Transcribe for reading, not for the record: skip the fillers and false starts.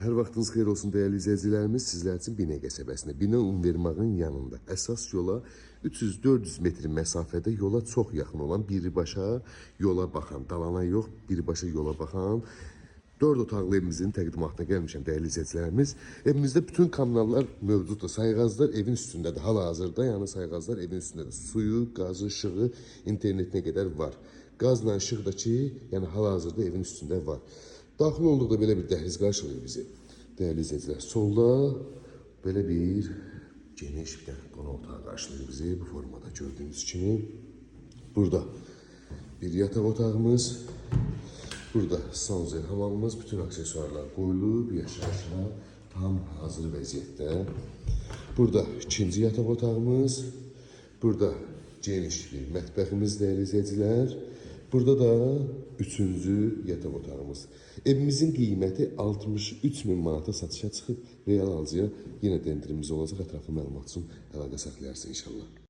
Hər vaxtınız xeyir olsun dəyərli izləyicilərimiz. Sizlər üçün Binə qəsəbəsində, Binə Univermağın yanında əsas yola 300-400 metr məsafədə yola çox yaxın olan birbaşa yola baxan, dalana yox, birbaşa yola baxan 4 otaqlı evimizin təqdimatına gəlmişəm dəyərli izləyicilərimiz. Evimizdə bütün kanallar mövcuddur. Sayğaclar evin üstündədir. Hal-hazırda yəni sayğaclar evin üstündədir. Suyu, qazı, işığı, internetinə qədər var. Qazla işıq da ki, yəni hal-hazırda evin üstündə var. Daxil olduqda belə bir dəhliz qarşılayır bizi. Dəyərli izləyicilər, solda belə bir geniş bir dənə qonaq otağı qarşılayır bizi bu formada gördüyünüz kimi. Burada bir yataq otağımız, burada sanuzel hamamımız, bütün aksesuarlar qoyulub, yaşayışına tam hazır vəziyyətdə. Burada ikinci yataq otağımız, burada geniş bir mətbəximiz dəyərli izləyicilər. Burada da üçüncü yataq otağımız. Evimizin qiyməti 63.000 manata satışa çıxıb. Real alıcıya yenə dendirimiz olacaq. Ətraflı məlumat üçün əlaqə saxlayarsın inşallah.